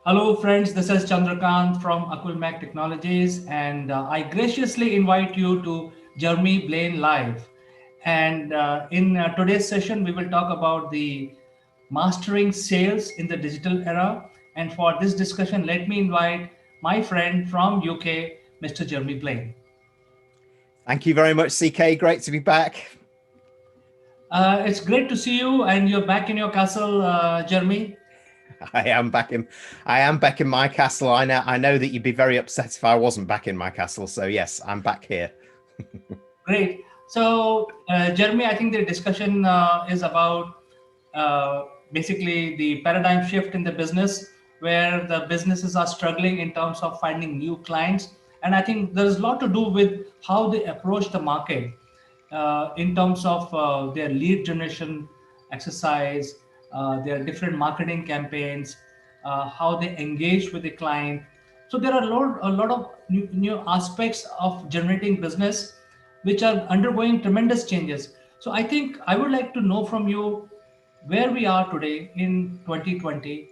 Hello, friends. This is Chandrakant from Akulmach Technologies, and I graciously invite you to Jeremy Blain Live. And in today's session, we will talk about the mastering sales in the digital era. And for this discussion, let me invite my friend from UK, Mr. Jeremy Blain. Thank you very much, CK. Great to be back. It's great to see you, and you're back in your castle, Jeremy. I am back in. I am back in my castle. I know that you'd be very upset if I wasn't back in my castle. So yes, I'm back here. Great. So, Jeremy, I think the discussion is about basically the paradigm shift in the business, where the businesses are struggling in terms of finding new clients. And I think there's a lot to do with how they approach the market in terms of their lead generation exercise, their different marketing campaigns, how they engage with the client. So there are a lot of new aspects of generating business which are undergoing tremendous changes. So I think I would like to know from you where we are today in 2020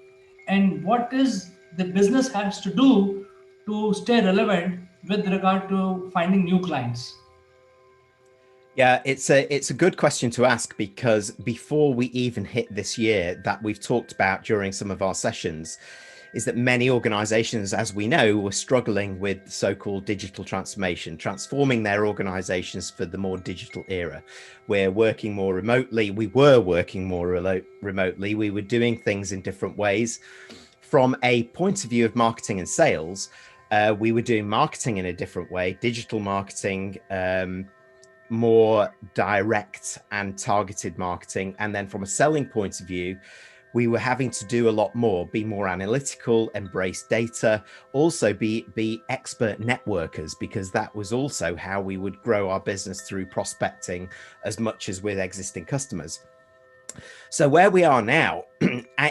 and what is the business has to do to stay relevant with regard to finding new clients. Yeah, it's a good question to ask because before we even hit this year that we've talked about during some of our sessions, is that many organizations, as we know, were struggling with so-called digital transformation, transforming their organizations for the more digital era. We're working more remotely. We were working more remotely. We were doing things in different ways. From a point of view of marketing and sales, we were doing marketing in a different way, digital marketing, more direct and targeted marketing. And then from a selling point of view, we were having to do a lot more, be more analytical, embrace data, also be expert networkers, because that was also how we would grow our business through prospecting as much as with existing customers. So where we are now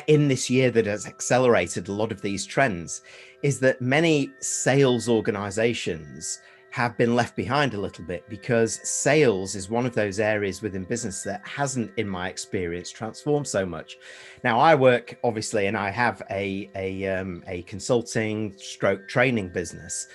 in this year that has accelerated a lot of these trends is that many sales organizations have been left behind a little bit because sales is one of those areas within business that hasn't, in my experience, transformed so much. Now, I work obviously, and I have a consulting stroke training business,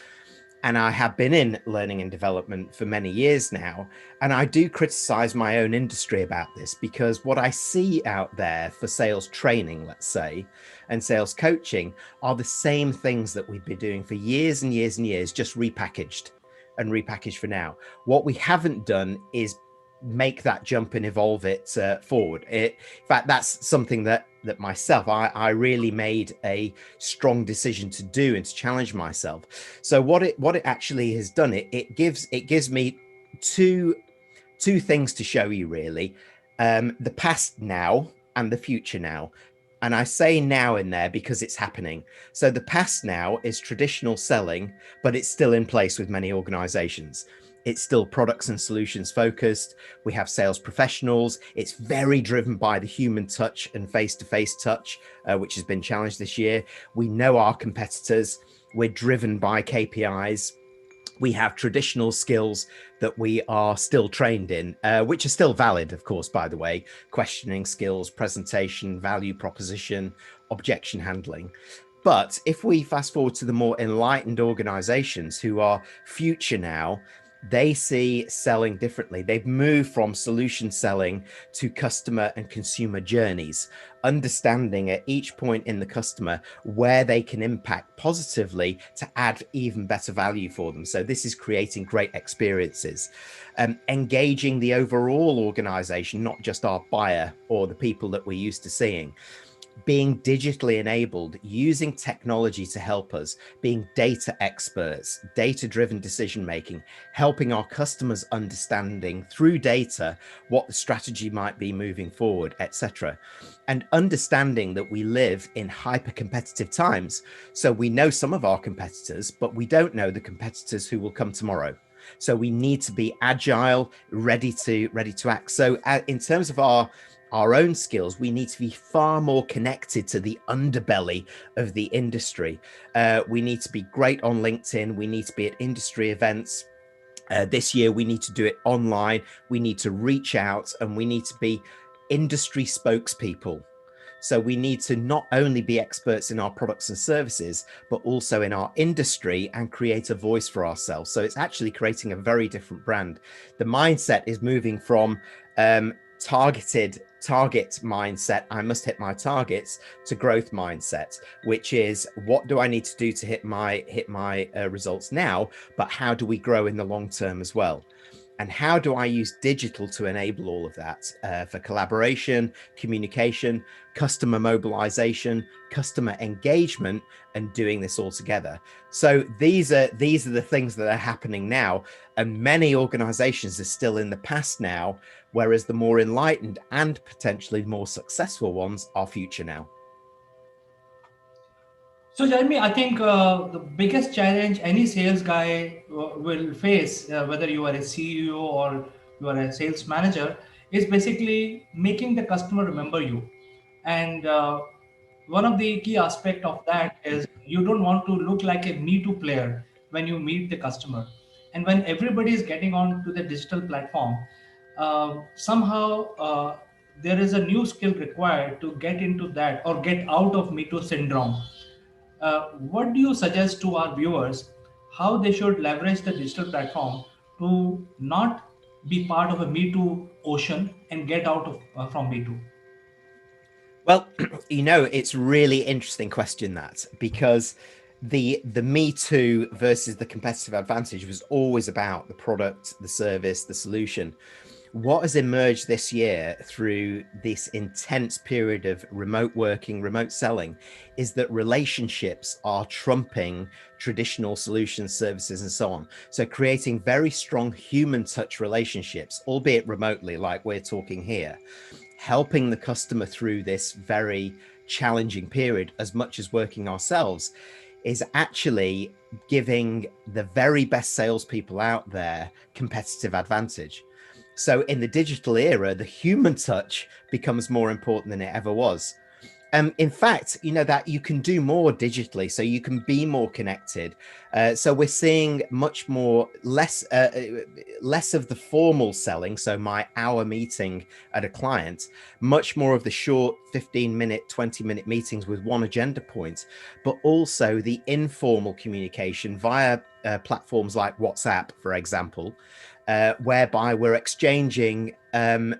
and I have been in learning and development for many years now. And I do criticize my own industry about this because what I see out there for sales training, let's say, and sales coaching are the same things that we've been doing for years and years and years, just repackaged and repackaged for now. What we haven't done is make that jump and evolve it forward. In fact, that's something that myself, I really made a strong decision to do and to challenge myself. So what it actually has done, it gives me two things to show you really, the past now and the future now. And I say now in there because it's happening. So the past now is traditional selling, but it's still in place with many organizations. It's still products and solutions focused. We have sales professionals. It's very driven by the human touch and face-to-face touch, which has been challenged this year. We know our competitors. We're driven by KPIs. We have traditional skills that we are still trained in, which are still valid, of course, by the way, questioning skills, presentation, value proposition, objection handling. But if we fast forward to the more enlightened organizations who are future now, they see selling differently. They've moved from solution selling to customer and consumer journeys, understanding at each point in the customer where they can impact positively to add even better value for them. So this is creating great experiences, engaging the overall organization, not just our buyer or the people that we're used to seeing. Being digitally enabled, using technology to help us, being data experts, data-driven decision-making, helping our customers understanding through data what the strategy might be moving forward, etc. And understanding that we live in hyper-competitive times. So we know some of our competitors, but we don't know the competitors who will come tomorrow. So we need to be agile, ready to act. So in terms of our own skills, we need to be far more connected to the underbelly of the industry. We need to be great on LinkedIn. We need to be at industry events. This year, we need to do it online. We need to reach out and we need to be industry spokespeople. So we need to not only be experts in our products and services, but also in our industry and create a voice for ourselves. So it's actually creating a very different brand. The mindset is moving from target mindset, I must hit my targets, to growth mindset, which is what do I need to do to hit my results now, but how do we grow in the long term as well? And how do I use digital to enable all of that for collaboration, communication, customer mobilization, customer engagement, and doing this all together? So these are the things that are happening now, and many organizations are still in the past now, whereas the more enlightened and potentially more successful ones are future now. So, Jeremy, I think the biggest challenge any sales guy will face, whether you are a CEO or you are a sales manager, is basically making the customer remember you. And one of the key aspect of that is you don't want to look like a Me Too player when you meet the customer. And when everybody is getting on to the digital platform, somehow there is a new skill required to get into that or get out of Me Too syndrome. What do you suggest to our viewers how they should leverage the digital platform to not be part of a Me Too ocean and get out of from Me Too? Well, it's really interesting question, that, because the Me Too versus the competitive advantage was always about the product, the service, the solution. What has emerged this year through this intense period of remote working, remote selling, is that relationships are trumping traditional solutions, services, and so on. So creating very strong human touch relationships, albeit remotely, like we're talking here, helping the customer through this very challenging period as much as working ourselves, is actually giving the very best salespeople out there competitive advantage. So in the digital era, the human touch becomes more important than it ever was. In fact, that you can do more digitally, so you can be more connected. So we're seeing much more less of the formal selling. So my hour meeting at a client, much more of the short 15-minute, 20-minute meetings with one agenda point, but also the informal communication via platforms like WhatsApp, for example, whereby we're exchanging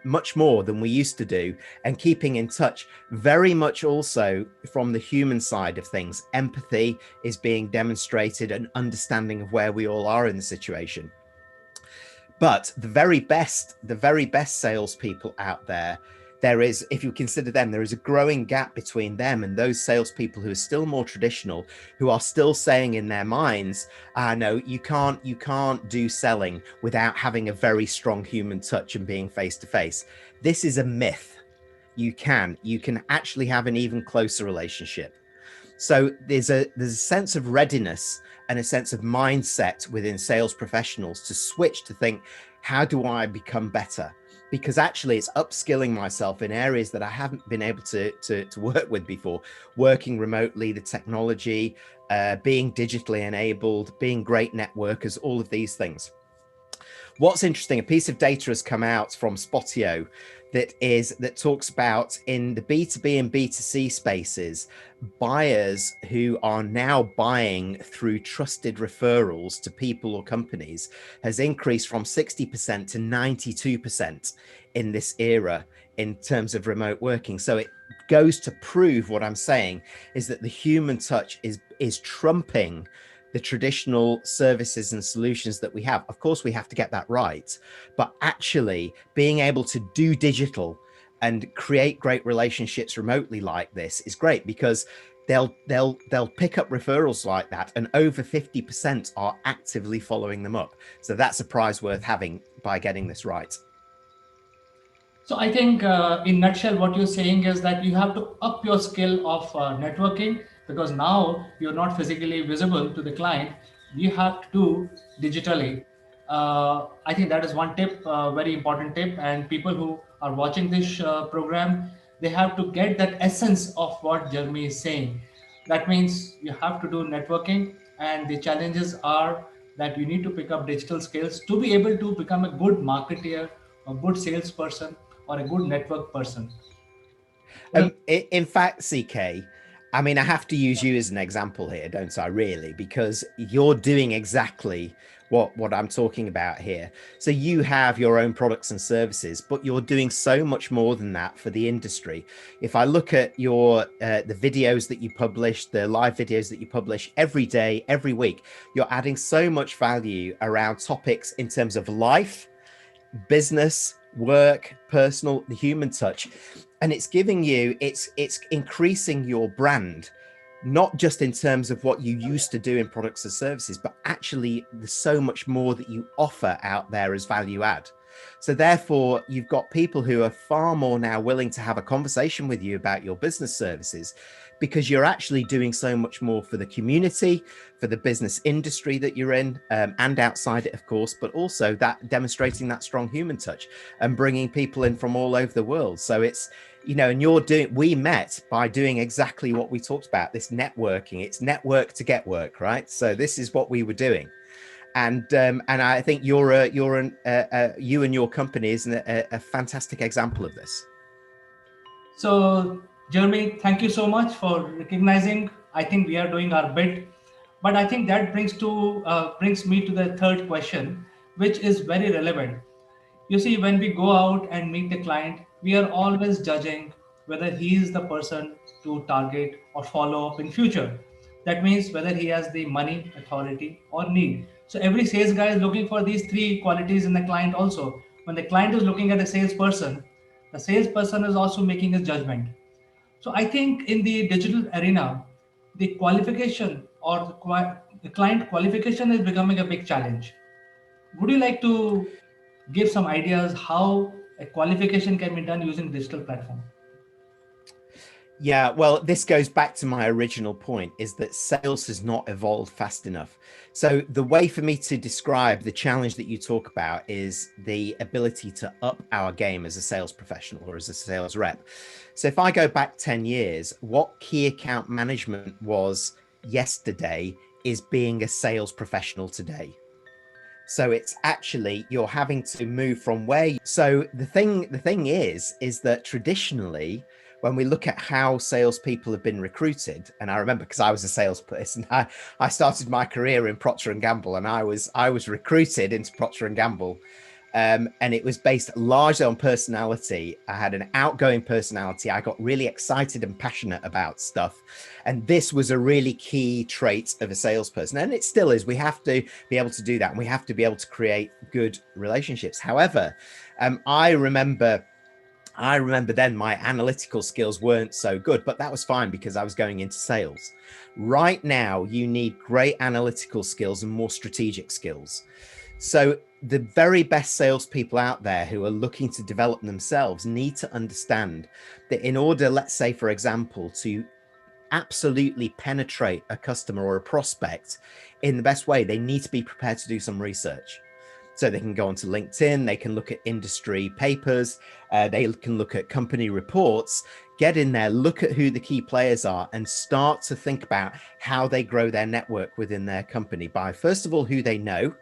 much more than we used to do and keeping in touch, very much also from the human side of things. Empathy is being demonstrated, and understanding of where we all are in the situation. But the very best salespeople out there, if you consider them, there is a growing gap between them and those salespeople who are still more traditional, who are still saying in their minds, no, you can't do selling without having a very strong human touch and being face to face. This is a myth. You can actually have an even closer relationship. So there's a sense of readiness and a sense of mindset within sales professionals to switch to think, how do I become better? Because actually it's upskilling myself in areas that I haven't been able to work with before, working remotely, the technology, being digitally enabled, being great networkers, all of these things. What's interesting, a piece of data has come out from Spotio that talks about, in the B2B and B2C spaces, buyers who are now buying through trusted referrals to people or companies has increased from 60% to 92% in this era in terms of remote working. So it goes to prove what I'm saying, is that the human touch is trumping the traditional services and solutions that we have. Of course, we have to get that right, but actually being able to do digital and create great relationships remotely like this is great, because they'll pick up referrals like that, and over 50% are actively following them up. So that's a prize worth having by getting this right. So I think, in nutshell, what you're saying is that you have to up your skill of networking, because now you're not physically visible to the client. You have to do digitally. I think that is one tip, very important tip. And people who are watching this program, they have to get that essence of what Jeremy is saying. That means you have to do networking, and the challenges are that you need to pick up digital skills to be able to become a good marketeer, a good salesperson, or a good network person. Well, In fact, CK, I mean, I have to use you as an example here, don't I, really? Because you're doing exactly what I'm talking about here. So you have your own products and services, but you're doing so much more than that for the industry. If I look at your the videos that you publish, the live videos that you publish every day, every week, you're adding so much value around topics in terms of life, business, work, personal, the human touch. And it's giving you, it's increasing your brand, not just in terms of what you used to do in products and services, but actually there's so much more that you offer out there as value add. So therefore, you've got people who are far more now willing to have a conversation with you about your business services, because you're actually doing so much more for the community, for the business industry that you're in, and outside it, of course, but also that demonstrating that strong human touch and bringing people in from all over the world. So it's, you know, and we met by doing exactly what we talked about, this networking. It's network to get work, right? So this is what we were doing. And I think you and your company is a fantastic example of this. so, Jeremy, thank you so much for recognizing. I think we are doing our bit, but I think that brings me to the third question, which is very relevant. You see, when we go out and meet the client, we are always judging whether he is the person to target or follow up in future. That means whether he has the money, authority, or need. So every sales guy is looking for these three qualities in the client also. When the client is looking at a salesperson, the salesperson is also making a judgment. So I think in the digital arena, the qualification or the client qualification is becoming a big challenge. Would you like to give some ideas how a qualification can be done using digital platform? Yeah, well, this goes back to my original point, is that sales has not evolved fast enough. So the way for me to describe the challenge that you talk about is the ability to up our game as a sales professional or as a sales rep. So if I go back 10 years, what key account management was yesterday is being a sales professional today. So it's actually, you're having to move from so the thing is that traditionally, when we look at how salespeople have been recruited, and I remember because I was a salesperson, I started my career in Procter and Gamble, and I was recruited into Procter and Gamble. And it was based largely on personality. I had an outgoing personality. I got really excited and passionate about stuff. And this was a really key trait of a salesperson. And it still is. We have to be able to do that. And we have to be able to create good relationships. However, I remember then my analytical skills weren't so good, but that was fine because I was going into sales. Right now, you need great analytical skills and more strategic skills. So the very best salespeople out there who are looking to develop themselves need to understand that in order, let's say, for example, to absolutely penetrate a customer or a prospect in the best way, they need to be prepared to do some research. So they can go onto LinkedIn, they can look at industry papers, they can look at company reports, get in there, look at who the key players are, and start to think about how they grow their network within their company by, first of all, who they know,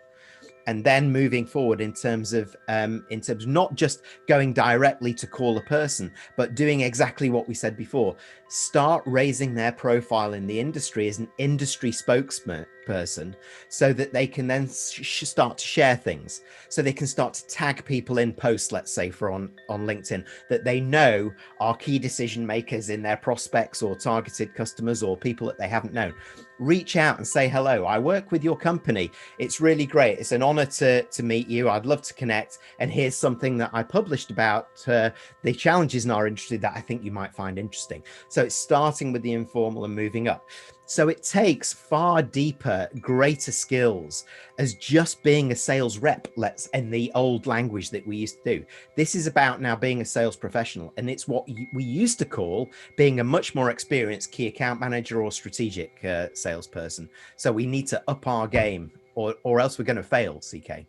and then moving forward in terms of not just going directly to call a person, but doing exactly what we said before. Start raising their profile in the industry as an industry spokesman person, so that they can then start to share things, so they can start to tag people in posts, let's say for on LinkedIn, that they know are key decision makers in their prospects or targeted customers or people that they haven't known. Reach out and say, hello, I work with your company. It's really great. It's an honor to meet you. I'd love to connect. And here's something that I published about the challenges in our industry that I think you might find interesting. So it's starting with the informal and moving up. So it takes far deeper, greater skills as just being a sales rep, let's in the old language that we used to do. This is about now being a sales professional. And it's what we used to call being a much more experienced key account manager or strategic salesperson. So we need to up our game or else we're going to fail, CK.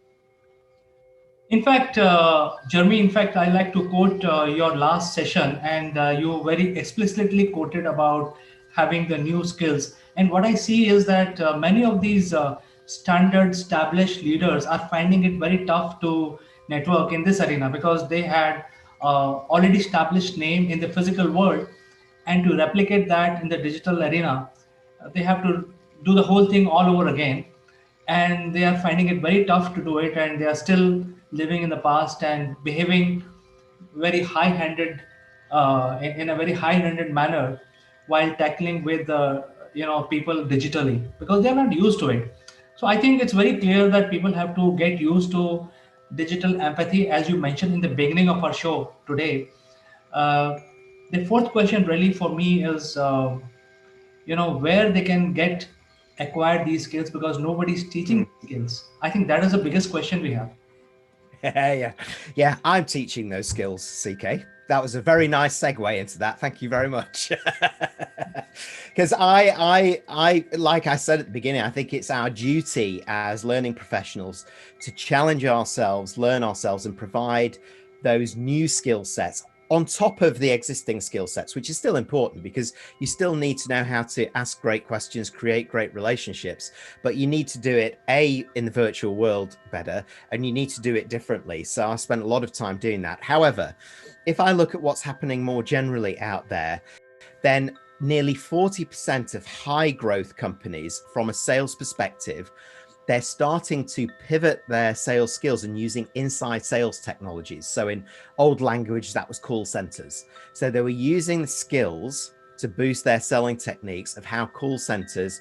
In fact, Jeremy, I like to quote your last session, and you very explicitly quoted about having the new skills. And what I see is that many of these standard established leaders are finding it very tough to network in this arena because they had already established name in the physical world, and to replicate that in the digital arena, they have to do the whole thing all over again, and they are finding it very tough to do it, and they are still living in the past and behaving very high-handed in a very high-handed manner while tackling with people digitally, because they are not used to it. So I think it's very clear that people have to get used to digital empathy, as you mentioned in the beginning of our show today. uh, the fourth question really for me is where they can get acquire these skills, because nobody's teaching Mm. these skills. I think that is the biggest question we have. Yeah, yeah, I'm teaching those skills, CK. That was a very nice segue into that. Thank you very much. Because like I said at the beginning, I think it's our duty as learning professionals to challenge ourselves, learn ourselves, and provide those new skill sets on top of the existing skill sets, which is still important because you still need to know how to ask great questions, create great relationships, but you need to do it in the virtual world better, and you need to do it differently. So I spent a lot of time doing that. However, if I look at what's happening more generally out there, then nearly 40% of high growth companies from a sales perspective, they're starting to pivot their sales skills and using inside sales technologies. So in old language, that was call centers. So they were using the skills to boost their selling techniques of how call centers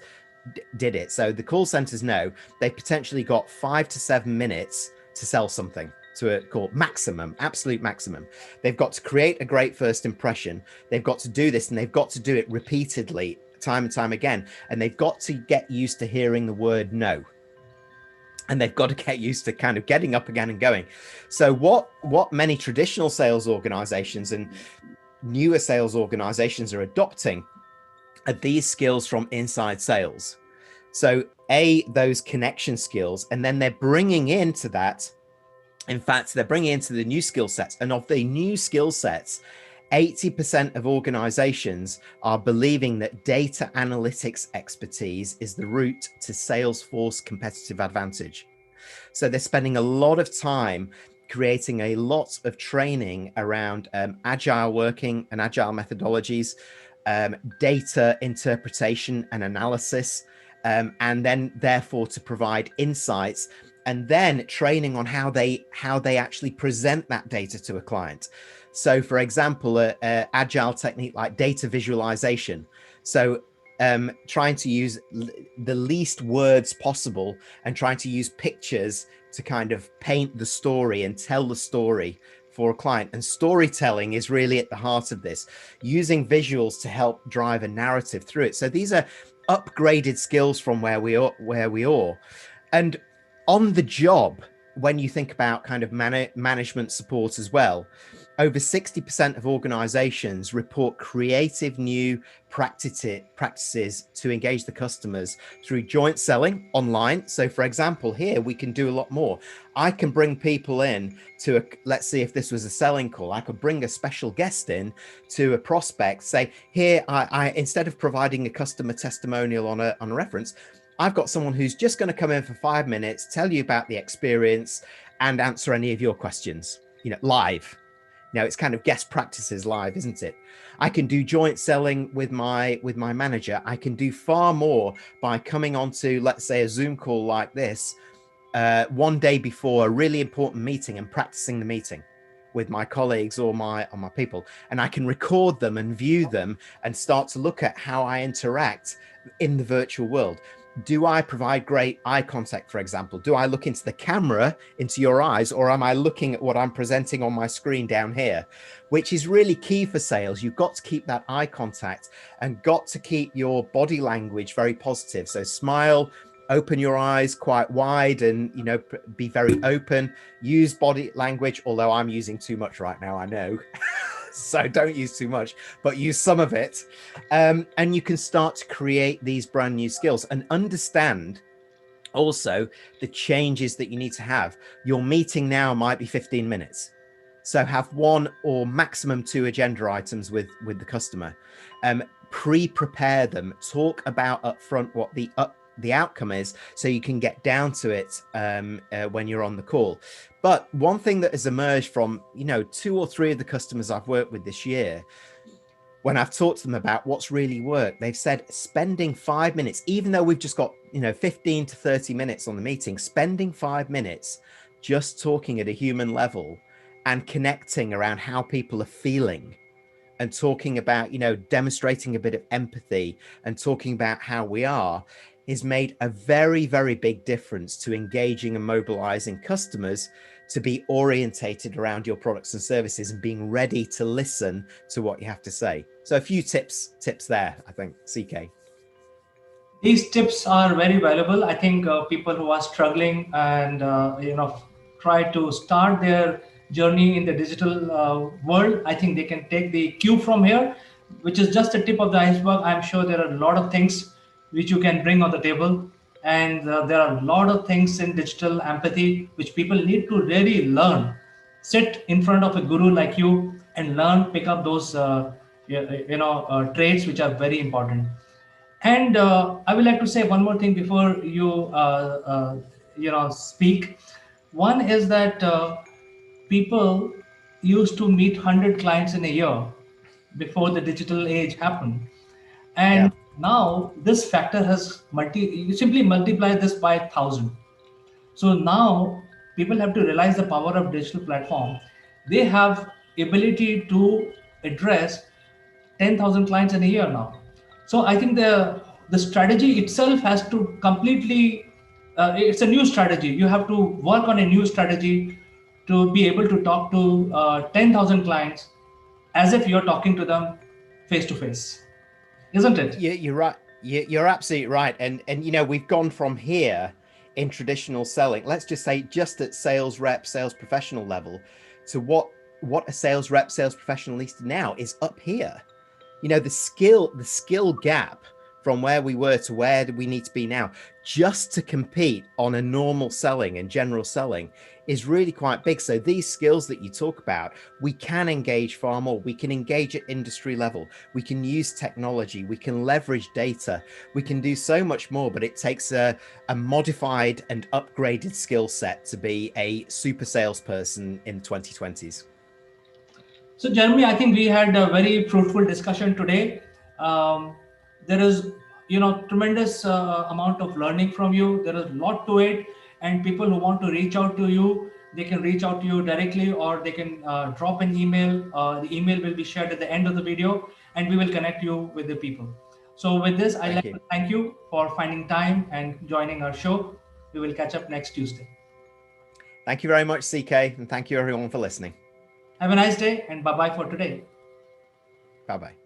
did it. So the call centers know they potentially got 5 to 7 minutes to sell something to a call, maximum, absolute maximum. They've got to create a great first impression. They've got to do this, and they've got to do it repeatedly, time and time again. And they've got to get used to hearing the word no. And they've got to get used to kind of getting up again and going. So what many traditional sales organizations and newer sales organizations are adopting are these skills from inside sales. So those connection skills, and then they're bringing into that. In fact, they're bringing into the new skill sets, and of the new skill sets, 80% of organizations are believing that data analytics expertise is the route to Salesforce competitive advantage. So they're spending a lot of time creating a lot of training around agile working and agile methodologies, data interpretation and analysis, and then therefore to provide insights, and then training on how they actually present that data to a client. So for example, a agile technique like data visualization. So trying to use the least words possible and trying to use pictures to kind of paint the story and tell the story for a client. And storytelling is really at the heart of this, using visuals to help drive a narrative through it. So these are upgraded skills from where we are. And on the job, when you think about kind of management support as well, over 60% of organizations report creative new practices to engage the customers through joint selling online. So for example, here we can do a lot more. I can bring people in to let's see if this was a selling call, I could bring a special guest in to a prospect, say, here, I instead of providing a customer testimonial on a reference, I've got someone who's just going to come in for 5 minutes, tell you about the experience and answer any of your questions, live. Now it's kind of guest practices live, isn't it? I can do joint selling with my manager. I can do far more by coming onto, let's say, a Zoom call like this, one day before a really important meeting and practicing the meeting with my colleagues or my people. And I can record them and view them and start to look at how I interact in the virtual world. Do I provide great eye contact, for example? Do I look into the camera, into your eyes, or am I looking at what I'm presenting on my screen down here? Which is really key for sales. You've got to keep that eye contact and got to keep your body language very positive. So smile, open your eyes quite wide, and be very open. Use body language, although I'm using too much right now, I know. So don't use too much, but use some of it. And you can start to create these brand new skills and understand also the changes that you need to have. Your meeting now might be 15 minutes. So have 1 or maximum 2 agenda items with the customer. Pre-prepare them. Talk about upfront what the the outcome is, so you can get down to it when you're on the call. But one thing that has emerged from, 2 or 3 of the customers I've worked with this year, when I've talked to them about what's really worked, they've said spending 5 minutes, even though we've just got 15 to 30 minutes on the meeting, spending 5 minutes just talking at a human level and connecting around how people are feeling, and talking about, demonstrating a bit of empathy and talking about how we are, has made a very, very big difference to engaging and mobilizing customers to be orientated around your products and services and being ready to listen to what you have to say. So a few tips there, I think, CK. These tips are very valuable. I think people who are struggling and try to start their journey in the digital world, I think they can take the cue from here, which is just the tip of the iceberg. I'm sure there are a lot of things which you can bring on the table, and there are a lot of things in digital empathy which people need to really learn. Sit in front of a guru like you and learn, pick up those traits which are very important. And I would like to say one more thing before you speak. One is that people used to meet 100 clients in a year before the digital age happened, Yeah. and now this factor has you simply multiply this by 1,000. So now people have to realize the power of digital platform. They have ability to address 10,000 clients in a year now. So I think the strategy itself has to completely, it's a new strategy. You have to work on a new strategy to be able to talk to 10,000 clients as if you're talking to them face to face, isn't it? You're right. You're absolutely right. And we've gone from here in traditional selling, let's just say just at sales rep, sales professional level, to what a sales rep, sales professional needs to now is up here. The skill gap from where we were to where we need to be now, just to compete on a normal selling and general selling, is really quite big. So these skills that you talk about, we can engage far more. We can engage at industry level. We can use technology. We can leverage data. We can do so much more, but it takes a modified and upgraded skill set to be a super salesperson in the 2020s. So, Jeremy, I think we had a very fruitful discussion today. There is, tremendous amount of learning from you. There is a lot to it, and people who want to reach out to you, they can reach out to you directly, or they can drop an email. The email will be shared at the end of the video, and we will connect you with the people. So, with this, I'd Thank like you. to thank you for finding time and joining our show. We will catch up next Tuesday. Thank you very much, CK, and thank you everyone for listening. Have a nice day, and bye bye for today. Bye-bye.